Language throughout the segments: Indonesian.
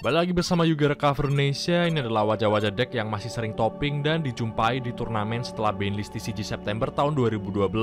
Balik lagi bersama Yuga Recover Indonesia. Ini adalah wajah-wajah deck yang masih sering topping dan dijumpai di turnamen setelah banlist TCG September tahun 2012.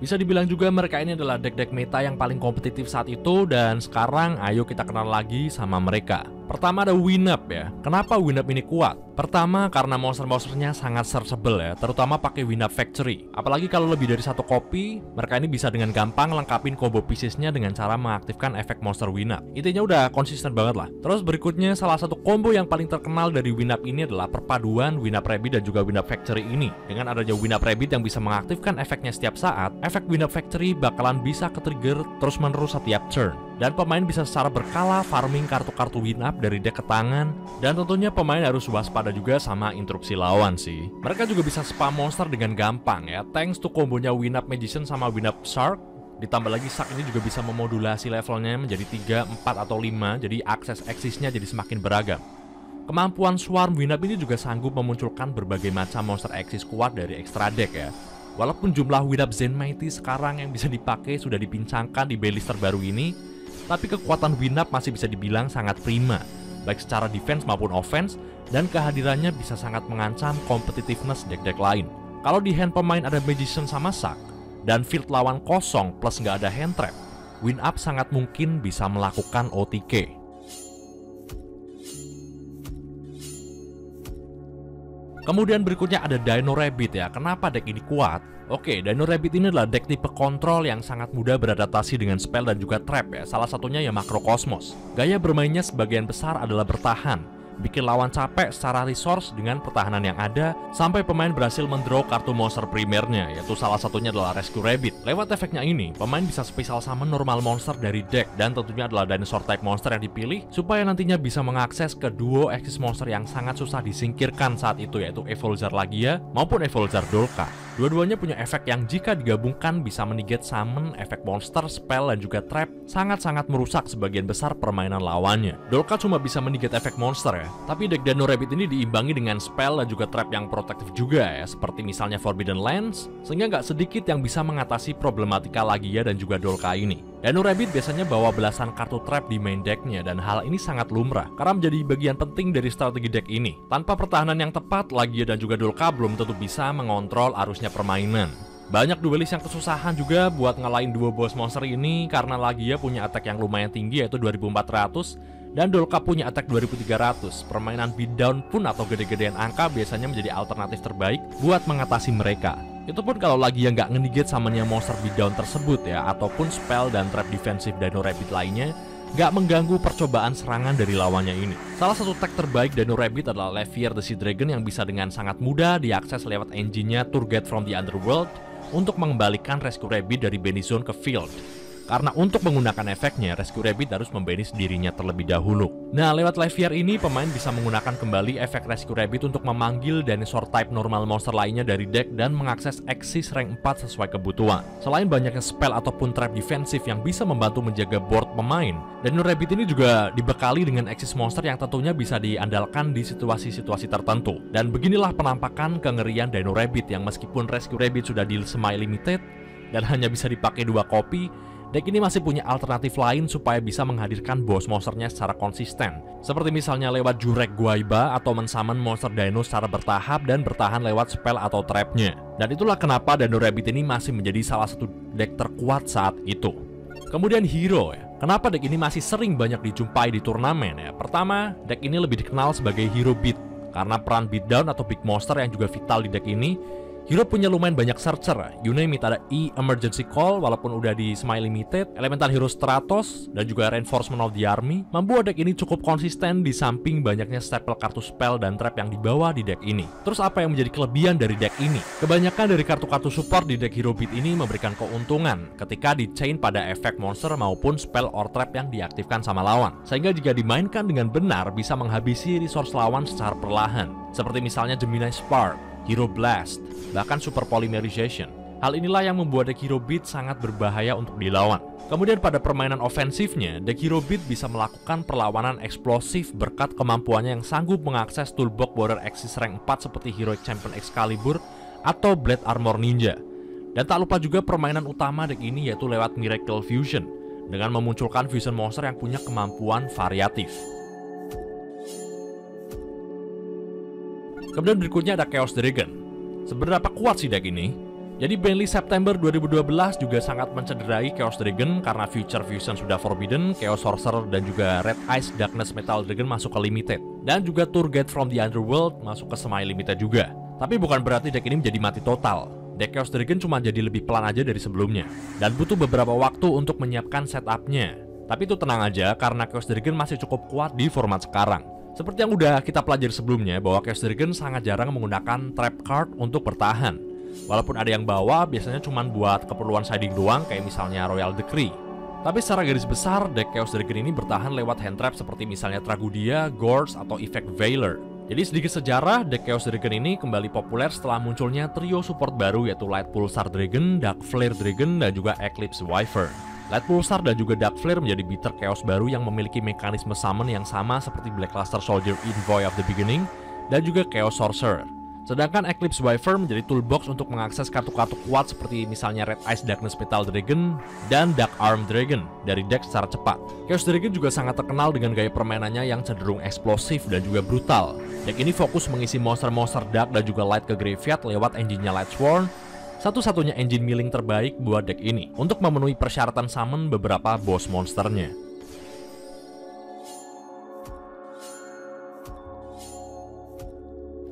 Bisa dibilang juga mereka ini adalah deck-deck meta yang paling kompetitif saat itu, dan sekarang ayo kita kenal lagi sama mereka. Pertama ada Winup ya. Kenapa Winup ini kuat? Pertama karena monster-monsternya sangat searchable ya, terutama pakai Winup Factory. Apalagi kalau lebih dari satu kopi, mereka ini bisa dengan gampang lengkapin combo piecesnya dengan cara mengaktifkan efek monster Winup. Intinya udah konsisten banget lah. Terus berikutnya salah satu combo yang paling terkenal dari Winup ini adalah perpaduan Winup Rabbit dan juga Winup Factory ini. Dengan adanya Winup Rabbit yang bisa mengaktifkan efeknya setiap saat, efek Winup Factory bakalan bisa ke-trigger terus-menerus setiap turn. Dan pemain bisa secara berkala farming kartu-kartu Winup dari deck ke tangan. Dan tentunya pemain harus waspada juga sama instruksi lawan sih. Mereka juga bisa spam monster dengan gampang ya, thanks to kombonya Winup Magician sama Winup Shark. Ditambah lagi Shark ini juga bisa memodulasi levelnya menjadi 3, 4, atau 5, jadi akses eksisnya jadi semakin beragam. Kemampuan Swarm Winup ini juga sanggup memunculkan berbagai macam monster eksis kuat dari extra deck ya. Walaupun jumlah Winup Zen Mighty sekarang yang bisa dipakai sudah dipincangkan di banlist terbaru ini, tapi kekuatan Winup masih bisa dibilang sangat prima, baik secara defense maupun offense, dan kehadirannya bisa sangat mengancam competitiveness deck-deck lain. Kalau di hand pemain ada Magician sama Shark, dan field lawan kosong plus nggak ada hand trap, Winup sangat mungkin bisa melakukan OTK. Kemudian berikutnya ada Dino Rabbit ya. Kenapa deck ini kuat? Oke, Dino Rabbit ini adalah deck tipe kontrol yang sangat mudah beradaptasi dengan spell dan juga trap ya. Salah satunya ya Makrokosmos. Gaya bermainnya sebagian besar adalah bertahan, bikin lawan capek secara resource dengan pertahanan yang ada, sampai pemain berhasil mendraw kartu monster primernya, yaitu salah satunya adalah Rescue Rabbit. Lewat efeknya ini, pemain bisa special summon normal monster dari deck, dan tentunya adalah dinosaur type monster yang dipilih, supaya nantinya bisa mengakses ke duo eksis monster yang sangat susah disingkirkan saat itu, yaitu Evolzar Lagia maupun Evolzar Dolka. Dua-duanya punya efek yang jika digabungkan bisa menegate summon, efek monster, spell, dan juga trap, sangat-sangat merusak sebagian besar permainan lawannya. Dolka cuma bisa menegate efek monster ya, tapi deck Dino Rabbit ini diimbangi dengan spell dan juga trap yang protektif juga ya, seperti misalnya Forbidden Lands, sehingga nggak sedikit yang bisa mengatasi problematika Lagia dan juga Dolka ini. Dino Rabbit biasanya bawa belasan kartu trap di main decknya, dan hal ini sangat lumrah karena menjadi bagian penting dari strategi deck ini. Tanpa pertahanan yang tepat, Lagia dan juga Dolka belum tentu bisa mengontrol arusnya permainan. Banyak duelis yang kesusahan juga buat ngalahin dua boss monster ini karena Lagia punya attack yang lumayan tinggi yaitu 2400 dan Dolka punya attack 2300. Permainan beatdown pun atau gede-gedean angka biasanya menjadi alternatif terbaik buat mengatasi mereka. Itu pun kalau Lagia nggak nge-negate summonnya monster beatdown tersebut ya, ataupun spell dan trap defensif Dino Rabbit lainnya nggak mengganggu percobaan serangan dari lawannya ini. Salah satu tag terbaik Dino Rabbit adalah Levier the Sea Dragon yang bisa dengan sangat mudah diakses lewat engine-nya Tour Guide from the Underworld untuk mengembalikan Rescue Rabbit dari banlist zone ke field. Karena untuk menggunakan efeknya, Rescue Rabbit harus membanish dirinya terlebih dahulu. Nah, lewat Levier ini, pemain bisa menggunakan kembali efek Rescue Rabbit untuk memanggil dinosaur type normal monster lainnya dari deck dan mengakses eksis rank 4 sesuai kebutuhan. Selain banyaknya spell ataupun trap defensif yang bisa membantu menjaga board pemain, Dino Rabbit ini juga dibekali dengan eksis monster yang tentunya bisa diandalkan di situasi-situasi tertentu. Dan beginilah penampakan kengerian Dino Rabbit yang meskipun Rescue Rabbit sudah di semi limited dan hanya bisa dipakai 2 kopi, deck ini masih punya alternatif lain supaya bisa menghadirkan boss monsternya secara konsisten. Seperti misalnya lewat Jurek Guaiba atau mensummon monster dino secara bertahap dan bertahan lewat spell atau trapnya. Dan itulah kenapa Dino Rabbit ini masih menjadi salah satu deck terkuat saat itu. Kemudian Hero ya. Kenapa deck ini masih sering banyak dijumpai di turnamen ya? Pertama, deck ini lebih dikenal sebagai Hero Beat karena peran beatdown atau big monster yang juga vital di deck ini. Hero punya lumayan banyak searcher, you name it, ada Emergency Call walaupun udah di semi limited, Elemental Hero Stratos, dan juga Reinforcement of the Army, membuat deck ini cukup konsisten di samping banyaknya staple kartu spell dan trap yang dibawa di deck ini. Terus apa yang menjadi kelebihan dari deck ini? Kebanyakan dari kartu-kartu support di deck Hero Beat ini memberikan keuntungan ketika di-chain pada efek monster maupun spell or trap yang diaktifkan sama lawan, sehingga jika dimainkan dengan benar bisa menghabisi resource lawan secara perlahan, seperti misalnya Gemini Spark, Hero Blast, bahkan Super Polymerization. Hal inilah yang membuat deck Hero Beat sangat berbahaya untuk dilawan. Kemudian pada permainan ofensifnya, deck Hero Beat bisa melakukan perlawanan eksplosif berkat kemampuannya yang sanggup mengakses toolbox border eksis rank 4 seperti Heroic Champion Excalibur atau Blade Armor Ninja. Dan tak lupa juga permainan utama deck ini yaitu lewat Miracle Fusion, dengan memunculkan fusion monster yang punya kemampuan variatif. Kemudian berikutnya ada Chaos Dragon. Seberapa kuat sih deck ini? Jadi Bentley September 2012 juga sangat mencederai Chaos Dragon karena Future Fusion sudah forbidden, Chaos Sorcerer dan juga Red Ice Darkness Metal Dragon masuk ke limited. Dan juga Tour Guide from the Underworld masuk ke semi limited juga. Tapi bukan berarti deck ini menjadi mati total. Deck Chaos Dragon cuma jadi lebih pelan aja dari sebelumnya. Dan butuh beberapa waktu untuk menyiapkan setupnya. Tapi itu tenang aja karena Chaos Dragon masih cukup kuat di format sekarang. Seperti yang udah kita pelajari sebelumnya bahwa Chaos Dragon sangat jarang menggunakan trap card untuk bertahan. Walaupun ada yang bawa, biasanya cuma buat keperluan siding doang kayak misalnya Royal Decree. Tapi secara garis besar, deck Chaos Dragon ini bertahan lewat hand trap seperti misalnya Tragodia, Gorge, atau Effect Veiler. Jadi sedikit sejarah, deck Chaos Dragon ini kembali populer setelah munculnya trio support baru yaitu Light Pulsar Dragon, Dark Flare Dragon, dan juga Eclipse Wyvern. Light Pulsar dan juga Dark Flare menjadi bitter chaos baru yang memiliki mekanisme summon yang sama seperti Blackluster Soldier in Void of the Beginning dan juga Chaos Sorcerer. Sedangkan Eclipse Wyvern menjadi toolbox untuk mengakses kartu-kartu kuat seperti misalnya Red Ice Darkness Metal Dragon dan Dark Arm Dragon dari deck secara cepat. Chaos Dragon juga sangat terkenal dengan gaya permainannya yang cenderung eksplosif dan juga brutal. Deck ini fokus mengisi monster-monster dark dan juga light ke graveyard lewat engine-nya Lightsworn, satu-satunya engine milling terbaik buat deck ini untuk memenuhi persyaratan summon beberapa boss monsternya.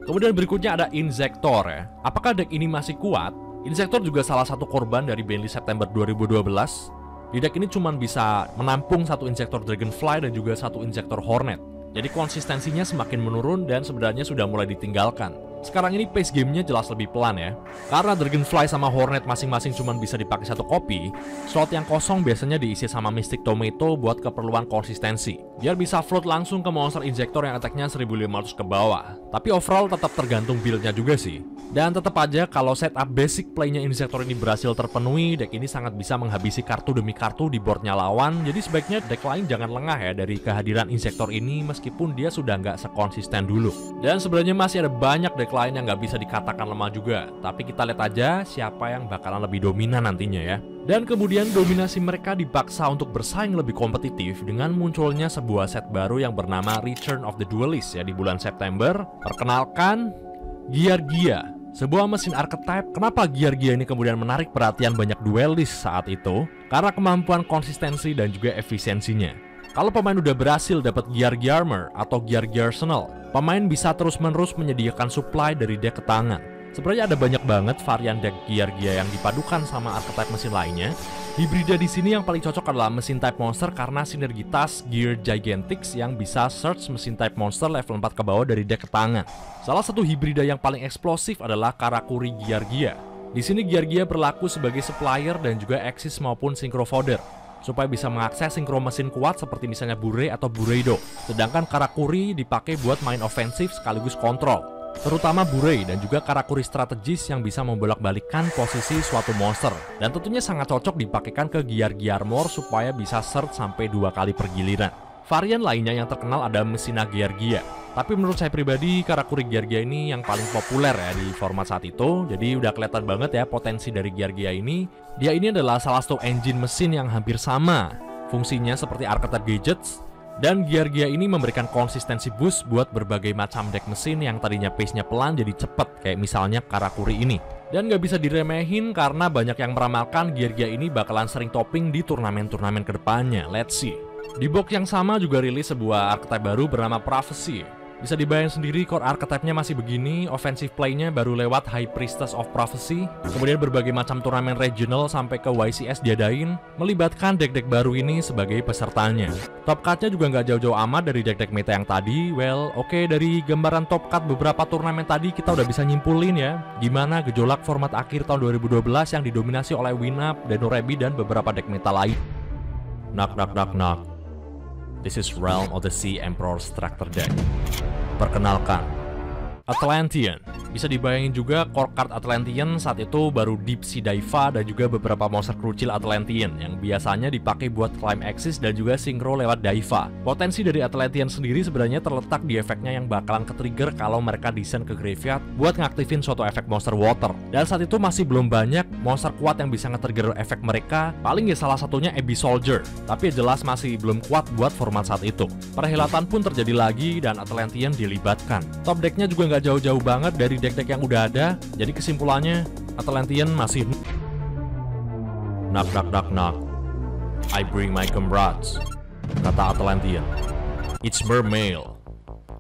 Kemudian berikutnya ada Inzektor ya. Apakah deck ini masih kuat? Inzektor juga salah satu korban dari Bentley September 2012. Di deck ini cuma bisa menampung satu Inzektor Dragonfly dan juga satu Inzektor Hornet. Jadi konsistensinya semakin menurun dan sebenarnya sudah mulai ditinggalkan. Sekarang ini pace gamenya jelas lebih pelan ya. Karena Dragonfly sama Hornet masing-masing cuma bisa dipakai satu kopi, slot yang kosong biasanya diisi sama Mystic Tomato buat keperluan konsistensi. Biar bisa float langsung ke monster Inzektor yang attack-nya 1500 ke bawah. Tapi overall tetap tergantung build-nya juga sih. Dan tetap aja kalau setup basic play-nya Inzektor ini berhasil terpenuhi, deck ini sangat bisa menghabisi kartu demi kartu di boardnya lawan. Jadi sebaiknya deck lain jangan lengah ya dari kehadiran Inzektor ini meskipun dia sudah nggak sekonsisten dulu. Dan sebenarnya masih ada banyak deck lain yang nggak bisa dikatakan lemah juga. Tapi kita lihat aja siapa yang bakalan lebih dominan nantinya ya. Dan kemudian dominasi mereka dipaksa untuk bersaing lebih kompetitif dengan munculnya sebuah set baru yang bernama Return of the Duelist ya di bulan September. Perkenalkan, Giargia, sebuah mesin archetype. Kenapa Giargia ini kemudian menarik perhatian banyak duelist saat itu? Karena kemampuan konsistensi dan juga efisiensinya. Kalau pemain udah berhasil dapat Giargia Armor atau Giargia Arsenal, pemain bisa terus-menerus menyediakan supply dari deck ke tangan. Sebenarnya ada banyak banget varian deck Giargia yang dipadukan sama archetype mesin lainnya. Hibrida di sini yang paling cocok adalah mesin type monster karena sinergitas Gear Gigantix yang bisa search mesin type monster level 4 ke bawah dari deck ke tangan. Salah satu hibrida yang paling eksplosif adalah Karakuri Giargia. Di sini Giargia berlaku sebagai supplier dan juga Axis maupun Synchro Fodder supaya bisa mengakses synchro mesin kuat seperti misalnya Bure atau Bureido. Sedangkan Karakuri dipakai buat main ofensif sekaligus kontrol, terutama Bure dan juga Karakuri strategis yang bisa membolak-balikkan posisi suatu monster. Dan tentunya sangat cocok dipakaikan ke Giargia Armor supaya bisa search sampai 2 kali per giliran. Varian lainnya yang terkenal ada Messina Giargia. Tapi menurut saya pribadi Karakuri Giargia ini yang paling populer ya di format saat itu. Jadi udah kelihatan banget ya potensi dari Giargia ini. Dia ini adalah salah satu engine mesin yang hampir sama fungsinya seperti archetype gadgets. Dan Giargia ini memberikan konsistensi boost buat berbagai macam deck mesin yang tadinya pace-nya pelan jadi cepet, kayak misalnya Karakuri ini. Dan gak bisa diremehin karena banyak yang meramalkan Giargia ini bakalan sering topping di turnamen-turnamen kedepannya. Let's see. Di box yang sama juga rilis sebuah archetype baru bernama Prophecy. Bisa dibayang sendiri core archetype-nya masih begini, offensive play-nya baru lewat High Priestess of Prophecy, kemudian berbagai macam turnamen regional sampai ke YCS diadain, melibatkan deck-deck baru ini sebagai pesertanya. Top card-nya juga nggak jauh-jauh amat dari deck-deck meta yang tadi. Well, oke, dari gambaran top card beberapa turnamen tadi kita udah bisa nyimpulin ya, gimana gejolak format akhir tahun 2012 yang didominasi oleh Winup, Denorebi, dan beberapa deck meta lain. Knock, knock, knock, knock. This is Realm of the Sea Emperor Structure Deck. Perkenalkan, Atlantean, Bisa dibayangin juga core card Atlantean saat itu baru Deep Sea Diva dan juga beberapa monster krucil Atlantean yang biasanya dipakai buat climb axis dan juga synchro lewat Diva. Potensi dari Atlantean sendiri sebenarnya terletak di efeknya yang bakalan ke-trigger kalau mereka desain ke graveyard buat ngaktifin suatu efek monster water. Dan saat itu masih belum banyak monster kuat yang bisa nge-trigger efek mereka, paling ya salah satunya Abyss Soldier, tapi jelas masih belum kuat buat format saat itu. Perhelatan pun terjadi lagi dan Atlantean dilibatkan. Top decknya juga nggak jauh-jauh banget dari deck-deck yang udah ada, jadi kesimpulannya Atlantean masih knock knock knock knock. I bring my comrades, kata Atlantean. It's Mermail.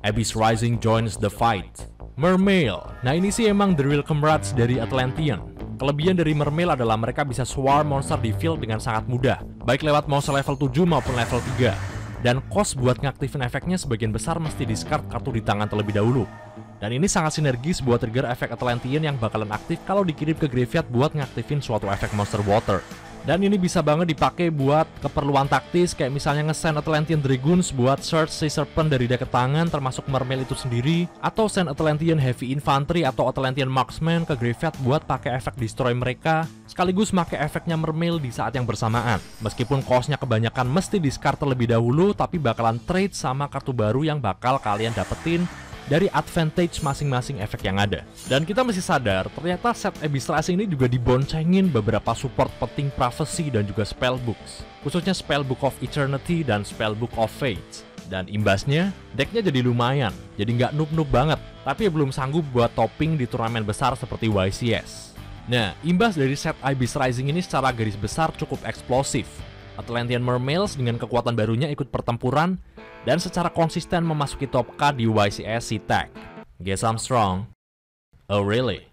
Abyss Rising joins the fight. Mermail. Nah ini sih emang the real comrades dari Atlantean. Kelebihan dari Mermail adalah mereka bisa swarm monster di field dengan sangat mudah, baik lewat monster level 7 maupun level 3. Dan cost buat ngaktifin efeknya sebagian besar mesti discard kartu di tangan terlebih dahulu. Dan ini sangat sinergis buat trigger efek Atlantean yang bakalan aktif kalau dikirim ke graveyard buat ngaktifin suatu efek monster water. Dan ini bisa banget dipakai buat keperluan taktis kayak misalnya nge-send Atlantean Dragoons buat search Sea Serpent dari deck tangan termasuk Mermail itu sendiri, atau send Atlantean Heavy Infantry atau Atlantean Marksman ke graveyard buat pakai efek destroy mereka, sekaligus pakai efeknya Mermail di saat yang bersamaan. Meskipun cost-nya kebanyakan mesti discard terlebih dahulu, tapi bakalan trade sama kartu baru yang bakal kalian dapetin dari advantage masing-masing efek yang ada. Dan kita mesti sadar, ternyata set Abyss Rising ini juga diboncengin beberapa support penting Prophecy dan juga Spellbooks, khususnya Spellbook of Eternity dan Spellbook of Fates. Dan imbasnya, decknya jadi lumayan, jadi nggak noob-noob banget, tapi belum sanggup buat topping di turnamen besar seperti YCS. Nah, imbas dari set Abyss Rising ini secara garis besar cukup eksplosif. Atlantean Mermails dengan kekuatan barunya ikut pertempuran dan secara konsisten memasuki top K di YCS SeaTac. Guess I'm strong? Oh really?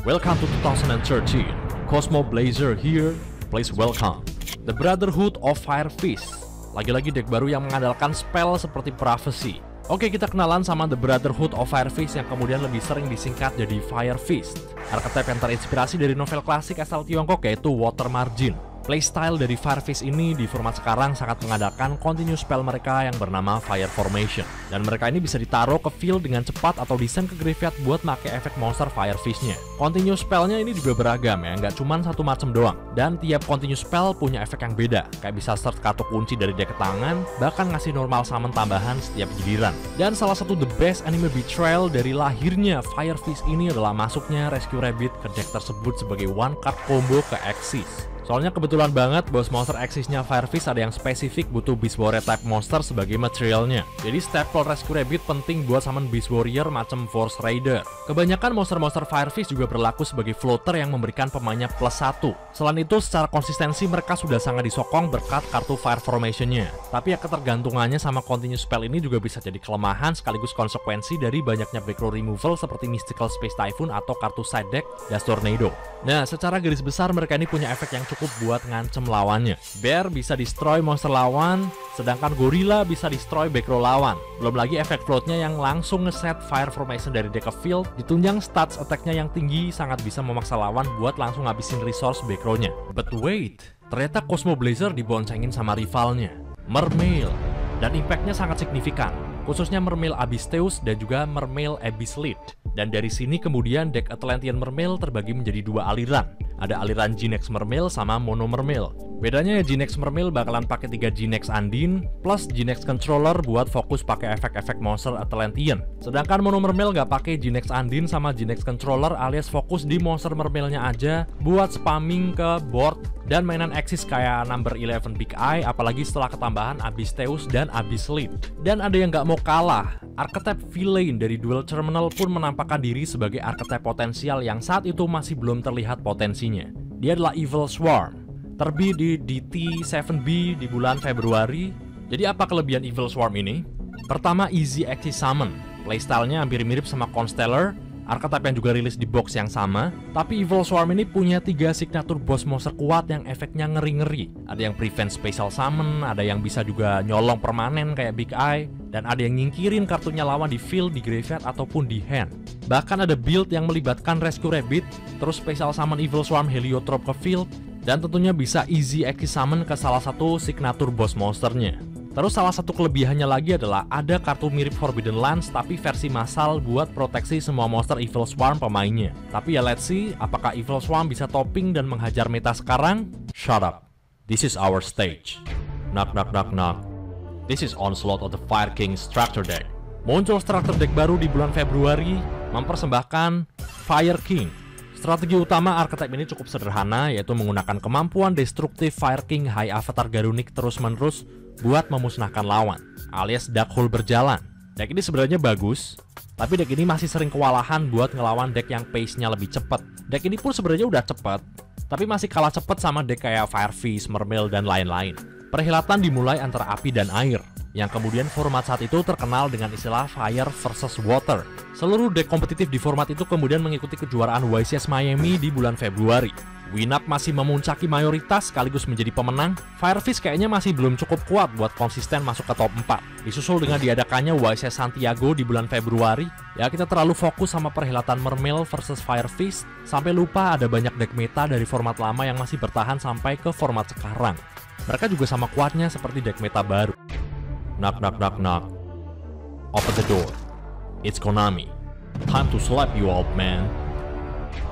Welcome to 2013. Cosmo Blazer here. Please welcome the Brotherhood of Fire Fist. Lagi-lagi deck baru yang mengandalkan spell seperti Prophecy. Oke, kita kenalan sama The Brotherhood of Fire Fist yang kemudian lebih sering disingkat jadi Fire Fist. Archetype yang terinspirasi dari novel klasik asal Tiongkok yaitu Water Margin. Playstyle dari Fire Fist ini di format sekarang sangat mengandalkan continuous spell mereka yang bernama Fire Formation. Dan mereka ini bisa ditaruh ke field dengan cepat atau desain ke graveyard buat pakai efek monster Fire Fist-nya. Continuous spellnya ini juga beragam ya, nggak cuma satu macam doang. Dan tiap continuous spell punya efek yang beda, kayak bisa search kartu kunci dari deck tangan, bahkan ngasih normal summon tambahan setiap giliran. Dan salah satu the best anime betrayal dari lahirnya Fire Fist ini adalah masuknya Rescue Rabbit ke deck tersebut sebagai one card combo ke Axis. Soalnya kebetulan banget bos monster Axis-nya Fire Fist ada yang spesifik butuh Beast Warrior type monster sebagai materialnya. Jadi staple Rescue Rabbit penting buat summon Beast Warrior macam Force Raider. Kebanyakan monster-monster Fire Fist juga berlaku sebagai floater yang memberikan pemainnya +1. Selain itu secara konsistensi mereka sudah sangat disokong berkat kartu Fire Formation-nya. Tapi ya ketergantungannya sama continuous spell ini juga bisa jadi kelemahan sekaligus konsekuensi dari banyaknya backrow removal seperti Mystical Space Typhoon atau kartu side deck Dust Tornado. Nah, secara garis besar mereka ini punya efek yang cukup buat ngancem lawannya. Bear bisa destroy monster lawan, sedangkan Gorilla bisa destroy backrow lawan. Belum lagi efek floatnya yang langsung ngeset Fire Formation dari deck ke field, ditunjang stats attack-nya yang tinggi sangat bisa memaksa lawan buat langsung ngabisin resource backrow-nya. But wait, ternyata Cosmo Blazer diboncengin sama rivalnya, Mermail, dan impact-nya sangat signifikan, khususnya Mermail Abysteus dan juga Mermail Abyss Lead. Dan dari sini kemudian deck Atlantean Mermail terbagi menjadi dua aliran. Ada aliran G-Nex Mermail sama Mono Mermail. Bedanya ya G-Nex Mermail bakalan pakai 3 G-Nex Undine plus G-Nex Controller buat fokus pakai efek-efek monster Atlantean. Sedangkan Mono Mermail nggak pakai G-Nex Undine sama G-Nex Controller alias fokus di monster Mermailnya aja buat spamming ke board dan mainan Axis kayak Number 11 Big Eye, apalagi setelah ketambahan Abysteus dan Abyss Lead. Dan ada yang nggak mau kalah, archetype villain dari Duel Terminal pun menampakkan diri sebagai archetype potensial yang saat itu masih belum terlihat potensinya. Dia adalah Evil Swarm, terbit di DT7B di bulan Februari. Jadi apa kelebihan Evil Swarm ini? Pertama, easy Axis summon. Playstyle-nya hampir mirip sama Constellar, archetype yang juga rilis di box yang sama. Tapi Evil Swarm ini punya 3 signature boss monster kuat yang efeknya ngeri-ngeri. Ada yang prevent special summon, ada yang bisa juga nyolong permanen kayak Big Eye, dan ada yang nyingkirin kartunya lawan di field, di graveyard, ataupun di hand. Bahkan ada build yang melibatkan Rescue Rabbit, terus special summon Evil Swarm Heliotrope ke field, dan tentunya bisa easy Axis summon ke salah satu signature boss monsternya. Terus salah satu kelebihannya lagi adalah ada kartu mirip Forbidden Lands tapi versi massal buat proteksi semua monster Evil Swarm pemainnya. Tapi ya let's see, apakah Evil Swarm bisa topping dan menghajar meta sekarang? Shut up. This is our stage. Knock knock knock knock. This is Onslaught of the Fire King Structure Deck. Muncul structure deck baru di bulan Februari, mempersembahkan Fire King. Strategi utama archetype ini cukup sederhana, yaitu menggunakan kemampuan destruktif Fire King High Avatar Garunik terus-menerus buat memusnahkan lawan, alias Dark Hole berjalan. Deck ini sebenarnya bagus, tapi deck ini masih sering kewalahan buat ngelawan deck yang pace-nya lebih cepat. Deck ini pun sebenarnya udah cepat, tapi masih kalah cepat sama deck kayak Fire Fist, Mermail, dan lain-lain. Perhelatan dimulai antara api dan air, yang kemudian format saat itu terkenal dengan istilah Fire versus Water. Seluruh deck kompetitif di format itu kemudian mengikuti kejuaraan YCS Miami di bulan Februari. Winap masih memuncaki mayoritas sekaligus menjadi pemenang. Fire Fist kayaknya masih belum cukup kuat buat konsisten masuk ke top 4. Disusul dengan diadakannya YCS Santiago di bulan Februari, ya kita terlalu fokus sama perhelatan Mermail versus Fire Fist, sampai lupa ada banyak deck meta dari format lama yang masih bertahan sampai ke format sekarang. Mereka juga sama kuatnya seperti deck meta baru. Knock knock knock knock. Open the door. It's Konami. Time to slap you old man.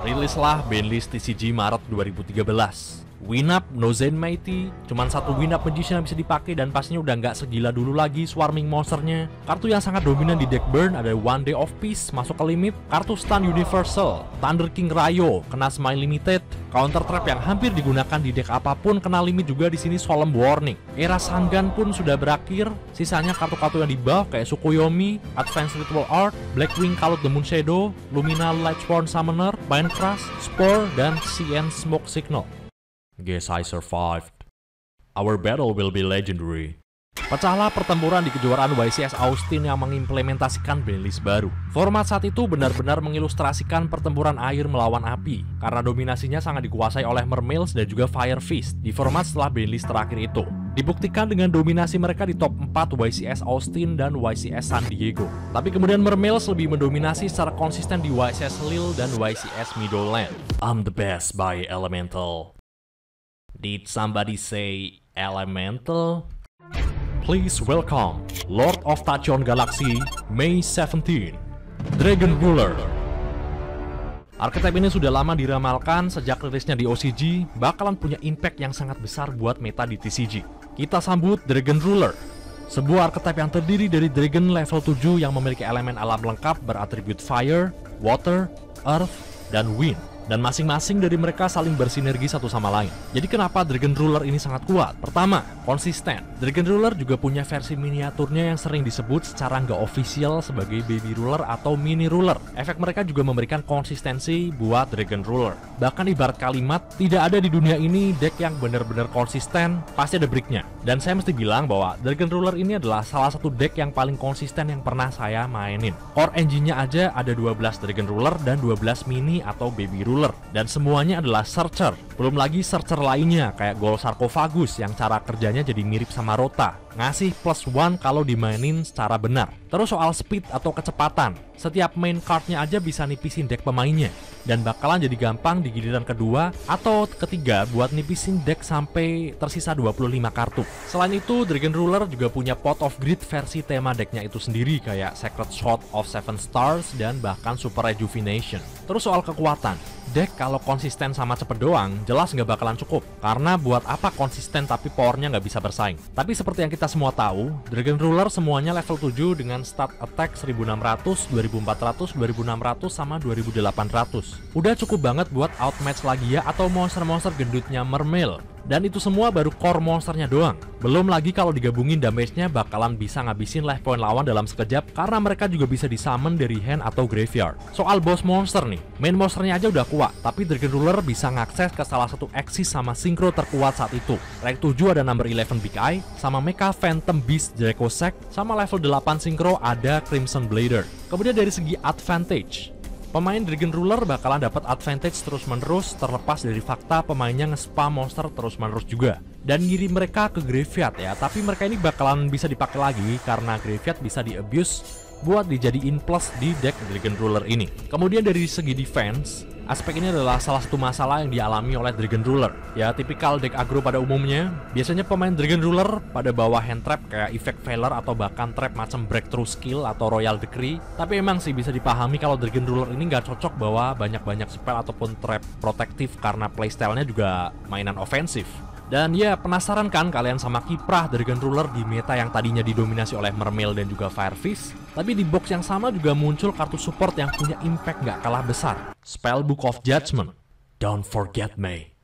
Rilislah bandlist TCG Maret 2013. Winap No Zen Mighty, cuman satu Winap Magician yang bisa dipakai dan pastinya udah nggak segila dulu lagi swarming monsternya. Kartu yang sangat dominan di deck burn ada One Day of Peace masuk ke limit, kartu Stun Universal, Thunder King Rayo, kena Smile Limited, counter trap yang hampir digunakan di deck apapun kena limit juga di sini Solemn Warning. Era Sangan pun sudah berakhir, sisanya kartu-kartu yang di buff kayak Tsukuyomi, Advanced Ritual Art, Blackwing Call of the Moon Shadow, Lumina Lightsworn Summoner, Bind Crush, Spore, dan CN Smoke Signal. Guess I survived. Our battle will be legendary. Pecahlah pertempuran di kejuaraan YCS Austin yang mengimplementasikan bandlist baru. Format saat itu benar-benar mengilustrasikan pertempuran air melawan api, karena dominasinya sangat dikuasai oleh Mermails dan juga Fire Fist di format setelah bandlist terakhir itu. Dibuktikan dengan dominasi mereka di top 4 YCS Austin dan YCS San Diego. Tapi kemudian Mermails lebih mendominasi secara konsisten di YCS Lille dan YCS Meadowland. I'm the best by Elemental. Did somebody say Elemental? Please welcome Lord of Tachyon Galaxy, May 17, Dragon Ruler. Archetype ini sudah lama diramalkan sejak rilisnya di OCG, bakalan punya impact yang sangat besar buat meta di TCG. Kita sambut Dragon Ruler, sebuah archetype yang terdiri dari Dragon level 7 yang memiliki elemen alam lengkap beratribut Fire, Water, Earth, dan Wind. Dan masing-masing dari mereka saling bersinergi satu sama lain. Jadi kenapa Dragon Ruler ini sangat kuat? Pertama, konsisten. Dragon Ruler juga punya versi miniaturnya yang sering disebut secara nggak official sebagai Baby Ruler atau Mini Ruler. Efek mereka juga memberikan konsistensi buat Dragon Ruler. Bahkan ibarat kalimat, tidak ada di dunia ini deck yang benar-benar konsisten, pasti ada breaknya. Dan saya mesti bilang bahwa Dragon Ruler ini adalah salah satu deck yang paling konsisten yang pernah saya mainin. Core engine-nya aja ada 12 Dragon Ruler dan 12 Mini atau Baby Ruler. Dan semuanya adalah searcher. Belum lagi searcher lainnya kayak Gold Sarcophagus yang cara kerjanya jadi mirip sama Rota, ngasih +1 kalau dimainin secara benar. Terus soal speed atau kecepatan, setiap main cardnya aja bisa nipisin deck pemainnya, dan bakalan jadi gampang di giliran kedua atau ketiga buat nipisin deck sampai tersisa 25 kartu. Selain itu, Dragon Ruler juga punya Pot of Greed versi tema decknya itu sendiri kayak Sacred Shot of 7 Stars dan bahkan Super Rejuvenation. Terus soal kekuatan, deck kalau konsisten sama cepet doang, jelas nggak bakalan cukup. Karena buat apa konsisten tapi powernya nggak bisa bersaing. Tapi seperti yang kita semua tahu, Dragon Ruler semuanya level 7 dengan stat attack 1600, 2400, 2600, sama 2800. Udah cukup banget buat outmatch lagi ya atau monster-monster gendutnya Mermail. Dan itu semua baru core monsternya doang. Belum lagi kalau digabungin damage-nya bakalan bisa ngabisin life point lawan dalam sekejap, karena mereka juga bisa disummon dari hand atau graveyard. Soal boss monster nih, main monsternya aja udah kuat, tapi Dragon Ruler bisa ngakses ke salah satu Axis sama Synchro terkuat saat itu. Rank 7 ada number 11 Big Eye, sama Mecha Phantom Beast Dracossack, sama level 8 Synchro ada Crimson Blader. Kemudian dari segi advantage, pemain Dragon Ruler bakalan dapat advantage terus-menerus terlepas dari fakta pemainnya nge-spam monster terus-menerus juga. Dan ngirim mereka ke graveyard ya, tapi mereka ini bakalan bisa dipakai lagi karena graveyard bisa di-abuse buat dijadiin plus di deck Dragon Ruler ini. Kemudian dari segi defense, Aspek ini adalah salah satu masalah yang dialami oleh Dragon Ruler. Ya, tipikal deck aggro pada umumnya, biasanya pemain Dragon Ruler pada bawah hand trap kayak Effect Failure atau bahkan trap macam Breakthrough Skill atau Royal Decree. Tapi emang sih bisa dipahami kalau Dragon Ruler ini nggak cocok bawa banyak-banyak spell ataupun trap protektif karena playstyle-nya juga mainan ofensif. Dan ya, penasaran kan kalian sama kiprah Dragon Ruler di meta yang tadinya didominasi oleh Mermail dan juga Firefist? Tapi di box yang sama juga muncul kartu support yang punya impact nggak kalah besar. Spellbook of Judgment, Don't Forget Me.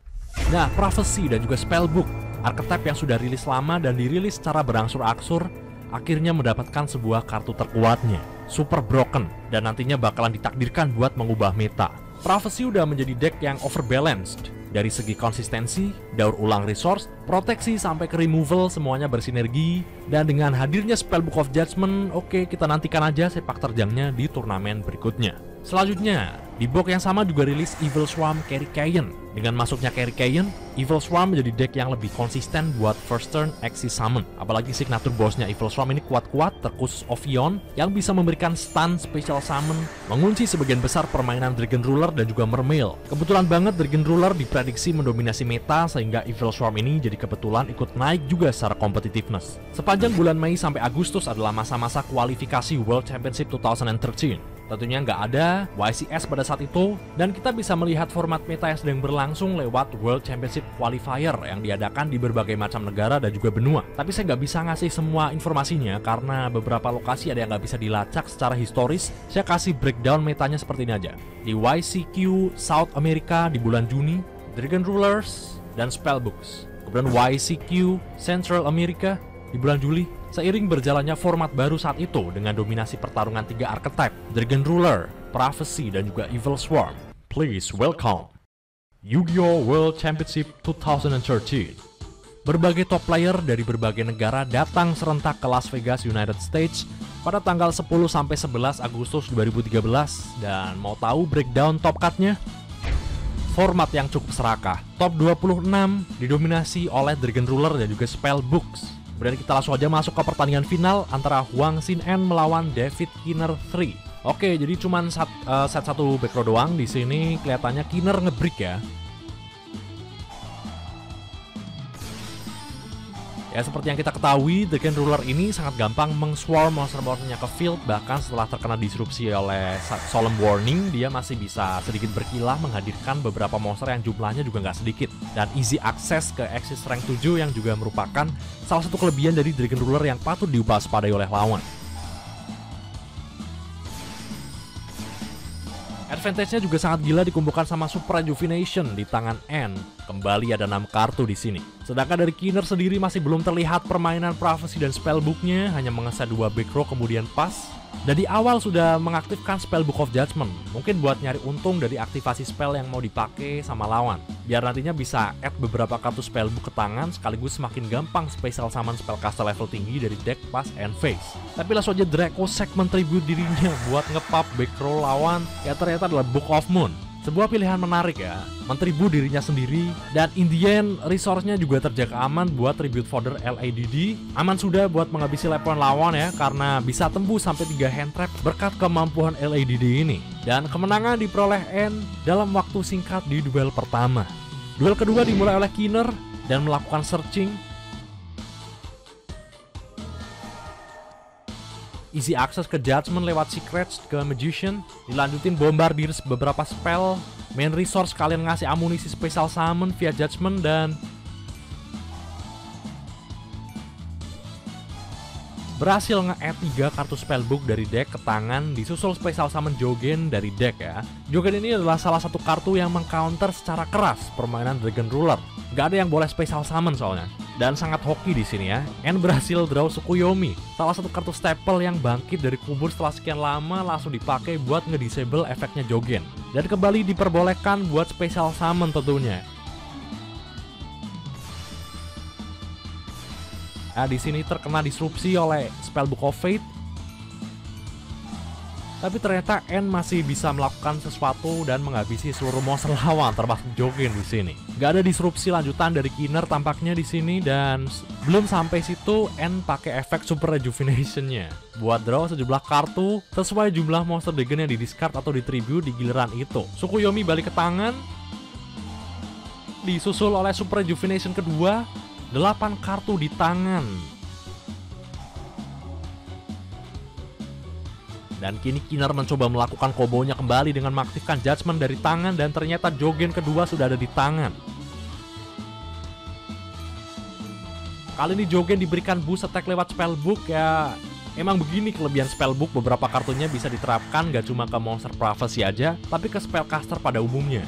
Nah, Prophecy dan juga Spellbook, archetype yang sudah rilis lama dan dirilis secara berangsur-angsur, akhirnya mendapatkan sebuah kartu terkuatnya, Super Broken, dan nantinya bakalan ditakdirkan buat mengubah meta. Prophecy udah menjadi deck yang overbalanced. Dari segi konsistensi, daur ulang resource, proteksi sampai ke removal semuanya bersinergi. Dan dengan hadirnya Spellbook of Judgment, oke, kita nantikan aja sepak terjangnya di turnamen berikutnya. Selanjutnya, di box yang sama juga rilis Evil Swarm Carry Kayan. Dengan masuknya Carry Kayan, Evil Swarm menjadi deck yang lebih konsisten buat first turn Axis Summon. Apalagi signature bossnya Evil Swarm ini kuat-kuat, terkhusus Ophion, yang bisa memberikan stun special summon, mengunci sebagian besar permainan Dragon Ruler dan juga Mermail. Kebetulan banget Dragon Ruler diprediksi mendominasi meta, sehingga Evil Swarm ini jadi kebetulan ikut naik juga secara competitiveness. Sepanjang bulan Mei sampai Agustus adalah masa-masa kualifikasi World Championship 2013. Tentunya nggak ada YCS pada saat itu, dan kita bisa melihat format meta yang sedang berlangsung lewat World Championship Qualifier yang diadakan di berbagai macam negara dan juga benua. Tapi saya nggak bisa ngasih semua informasinya karena beberapa lokasi ada yang nggak bisa dilacak secara historis. Saya kasih breakdown metanya seperti ini aja. Di YCQ South America di bulan Juni, Dragon Rulers dan Spellbooks. Kemudian YCQ Central America di bulan Juli. Seiring berjalannya format baru saat itu dengan dominasi pertarungan 3 archetype, Dragon Ruler, Prophecy, dan juga Evil Swarm. Please welcome Yu-Gi-Oh! World Championship 2013. Berbagai top player dari berbagai negara datang serentak ke Las Vegas, United States pada tanggal 10 sampai 11 Agustus 2013. Dan mau tahu breakdown top card-nya? Format yang cukup serakah. Top 26 didominasi oleh Dragon Ruler dan juga Spellbooks. Kemudian kita langsung aja masuk ke pertandingan final antara Huang Xin-en melawan David Kiner 3. Oke, jadi cuman set satu backrow doang. Di sini kelihatannya Kiner nge-break ya. Ya, seperti yang kita ketahui, Dragon Ruler ini sangat gampang meng-swarm monster-monsternya ke field. Bahkan setelah terkena disrupsi oleh Solemn Warning, dia masih bisa sedikit berkilah menghadirkan beberapa monster yang jumlahnya juga nggak sedikit. Dan easy access ke Axis rank 7 yang juga merupakan salah satu kelebihan dari Dragon Ruler yang patut diwaspadai oleh lawan. Advantage-nya juga sangat gila dikumpulkan sama Super Rejuvenation di tangan N. Kembali ada 6 kartu di sini. Sedangkan dari Kiner sendiri masih belum terlihat permainan Prophecy dan Spellbook-nya, hanya mengeset 2 back row kemudian pas. Dan di awal sudah mengaktifkan Spellbook of Judgment, mungkin buat nyari untung dari aktivasi spell yang mau dipakai sama lawan. Biar nantinya bisa add beberapa kartu Spellbook ke tangan, sekaligus semakin gampang special summon spellcaster level tinggi dari deck pas end phase. Tapi langsung aja Draco segment tribute dirinya buat nge-pop back row lawan, ya ternyata adalah Book of Moon. Sebuah pilihan menarik ya, mentribu dirinya sendiri, dan in the end resource-nya juga terjaga aman buat tribute fodder LADD. Aman sudah buat menghabisi level lawan ya, karena bisa tembus sampai 3 hand trap berkat kemampuan LADD ini. Dan kemenangan diperoleh N dalam waktu singkat di duel pertama. Duel kedua dimulai oleh Kiner dan melakukan searching. Easy access ke Judgment lewat Secrets ke Magician, dilanjutin Bombardier beberapa spell, main resource kalian ngasih amunisi special summon via Judgment, dan berhasil nge-add 3 kartu spellbook dari deck ke tangan, disusul special summon Jogen dari deck ya. Jogen ini adalah salah satu kartu yang mengcounter secara keras permainan Dragon Ruler. Gak ada yang boleh special summon soalnya. Dan sangat hoki di sini ya. N berhasil draw Tsukuyomi, salah satu kartu staple yang bangkit dari kubur setelah sekian lama, langsung dipakai buat ngedisable efeknya Jogen. Dan kembali diperbolehkan buat special summon tentunya. Nah, di sini terkena disrupsi oleh Spellbook of Fate. Tapi ternyata N masih bisa melakukan sesuatu dan menghabisi seluruh monster lawan termasuk Jogen di sini. Gak ada disrupsi lanjutan dari Kiner tampaknya di sini, dan belum sampai situ N pakai efek Super Rejuvenation-nya buat draw sejumlah kartu sesuai jumlah monster Dragon yang di-discard atau di-tribute di giliran itu. Tsukuyomi balik ke tangan, disusul oleh Super Rejuvenation kedua, 8 kartu di tangan. Dan kini Kiner mencoba melakukan kombonya kembali dengan mengaktifkan Judgment dari tangan, dan ternyata Jogen kedua sudah ada di tangan. Kali ini Jogen diberikan boost attack lewat spellbook. Ya emang begini kelebihan spellbook, beberapa kartunya bisa diterapkan gak cuma ke monster prophecy aja, tapi ke spellcaster pada umumnya.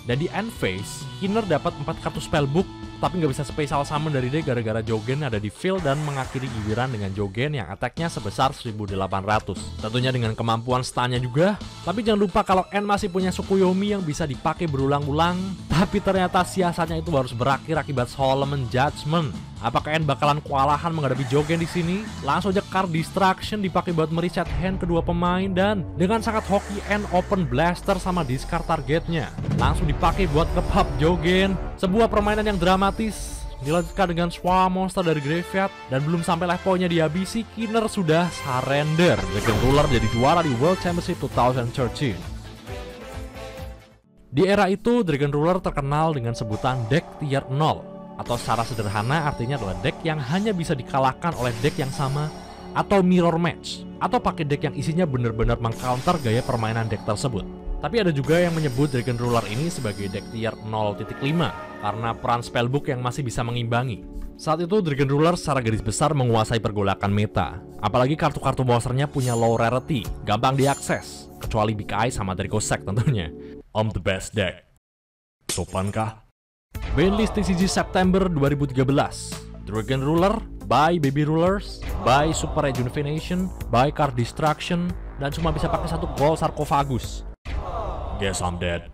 Dan di end phase, Kiner dapat 4 kartu spellbook, tapi nggak bisa special summon dari deck gara-gara Jogen ada di field, dan mengakhiri giliran dengan Jogen yang attack-nya sebesar 1800. Tentunya dengan kemampuan stun-nya juga, tapi jangan lupa kalau N masih punya Tsukuyomi yang bisa dipakai berulang-ulang, tapi ternyata siasatnya itu harus berakhir akibat Solomon Judgment. Apakah N bakalan kewalahan menghadapi Jogen di sini? Langsung aja card Distraction dipakai buat mereset hand kedua pemain, dan dengan sangat hoki N open blaster sama discard targetnya. Langsung dipakai buat nge-pop Jogen. Sebuah permainan yang dramatis dilanjutkan dengan Swarm monster dari graveyard, dan belum sampai life point-nya dihabisi, Kiner sudah surrender. Dragon Ruler jadi juara di World Championship 2013. Di era itu, Dragon Ruler terkenal dengan sebutan deck tier 0. Atau secara sederhana artinya adalah deck yang hanya bisa dikalahkan oleh deck yang sama atau mirror match, atau pakai deck yang isinya benar-benar mengcounter gaya permainan deck tersebut. Tapi ada juga yang menyebut Dragon Ruler ini sebagai deck tier 0.5 karena peran spellbook yang masih bisa mengimbangi. Saat itu Dragon Ruler secara garis besar menguasai pergolakan meta, apalagi kartu-kartu monsternya punya low rarity, gampang diakses, kecuali Big Eye sama Dracossack tentunya. I'm the best deck. Sopankah? Banlist TCG September 2013. Dragon Ruler, by Baby Rulers, by Super Rejuvenation, by Card Distraction, dan cuma bisa pakai satu Gold Sarcophagus. Guess I'm dead.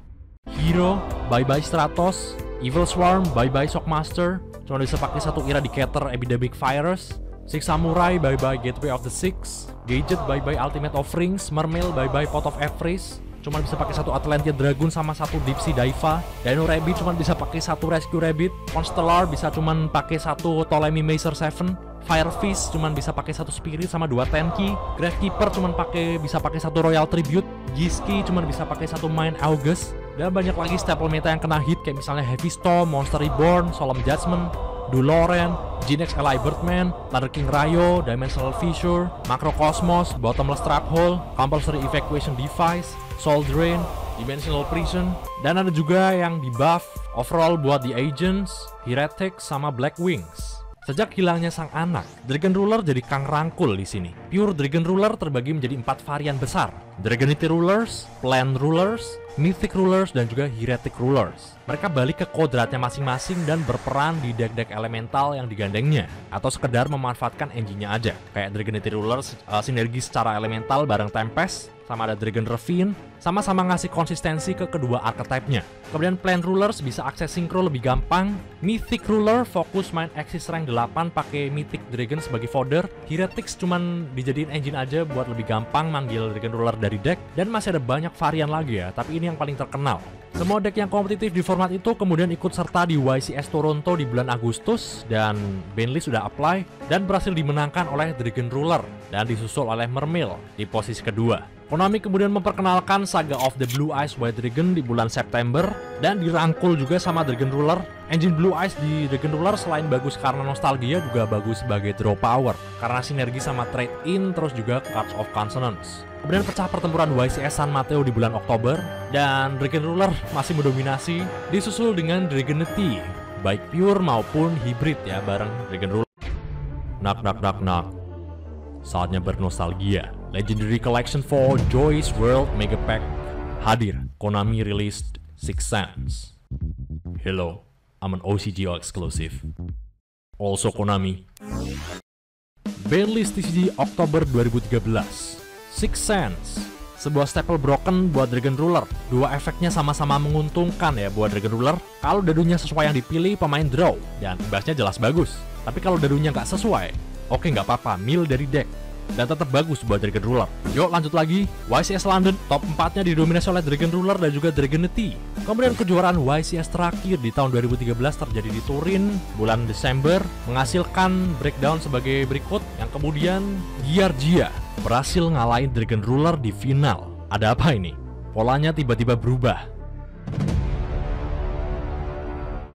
Hero, by Stratos, Evil Swarm, by Shockmaster, cuma bisa pakai satu Eradicator Epidemic Virus. Six Samurai, by Gateway of the Six, Gadget, by Ultimate Offerings, Mermail, by Pot of Everest. Cuma bisa pakai satu Atlantean Dragon sama satu Deep Sea Diva. Dino Rabbit cuma bisa pakai satu Rescue Rabbit. Constellar bisa cuma pakai satu Ptolemy Mazer 7. Firefish cuma bisa pakai satu Spirit sama dua Tenki. Gravekeeper cuma bisa pakai satu Royal Tribute. Giski cuma bisa pakai satu Mind August. Dan banyak lagi staple meta yang kena hit kayak misalnya Heavy Storm, Monster Reborn, Solemn Judgment, Duloren, Genex Ally Birdman, Thunder King Rayo, Dimensional Fissure, Macro Cosmos, Bottomless Trap Hole, Compulsory Evacuation Device, Soul Drain, Dimensional Prison, dan ada juga yang di buff overall buat The Agents, Heretic, sama Black Wings. Sejak hilangnya sang anak, Dragon Ruler jadi kang rangkul di sini. Pure Dragon Ruler terbagi menjadi 4 varian besar: Dragonite Rulers, Plan Rulers, Mythic Rulers, dan juga Heretic Rulers. Mereka balik ke kodratnya masing-masing dan berperan di deck-deck elemental yang digandengnya, atau sekedar memanfaatkan engine-nya aja. Kayak Dragonite Rulers sinergi secara elemental bareng Tempest, sama ada Dragon Ravine, sama-sama ngasih konsistensi ke kedua archetype-nya. Kemudian Plan Rulers bisa akses synchro lebih gampang. Mythic Ruler fokus main Axis rank 8 pakai Mythic Dragon sebagai fodder. Heretics cuman dijadiin engine aja buat lebih gampang manggil Dragon Ruler dari deck, dan masih ada banyak varian lagi ya, tapi ini yang paling terkenal. Semua deck yang kompetitif di format itu kemudian ikut serta di YCS Toronto di bulan Agustus, dan banlist sudah apply dan berhasil dimenangkan oleh Dragon Ruler dan disusul oleh Mermail di posisi kedua. Konami kemudian memperkenalkan Saga of the Blue Eyes White Dragon di bulan September dan dirangkul juga sama Dragon Ruler. Engine Blue Eyes di Dragon Ruler selain bagus karena nostalgia, juga bagus sebagai draw power karena sinergi sama trade in, terus juga Cards of Consonance. Kemudian pecah pertempuran YCS San Mateo di bulan Oktober, dan Dragon Ruler masih mendominasi, disusul dengan Dragonite, baik pure maupun hybrid ya bareng Dragon Ruler. Nak. Saatnya bernostalgia. Legendary Collection 4 Joy's World Mega Pack hadir. Konami released Sixth Sense. Hello, I'm an OCGO exclusive. Also Konami. Banlist TCG Oktober 2013. Sixth Sense. Sebuah staple broken buat Dragon Ruler. Dua efeknya sama-sama menguntungkan ya buat Dragon Ruler. Kalau dadunya sesuai yang dipilih, pemain draw, dan imbasnya jelas bagus. Tapi kalau dadunya nggak sesuai, oke nggak apa-apa, mill dari deck. Dan tetap bagus buat Dragon Ruler. Yuk lanjut lagi, YCS London, top 4-nya didominasi oleh Dragon Ruler dan juga Dragonity. Kemudian kejuaraan YCS terakhir di tahun 2013 terjadi di Turin, bulan Desember, menghasilkan breakdown sebagai berikut, yang kemudian Giardia berhasil ngalahin Dragon Ruler di final. Ada apa ini? Polanya tiba-tiba berubah.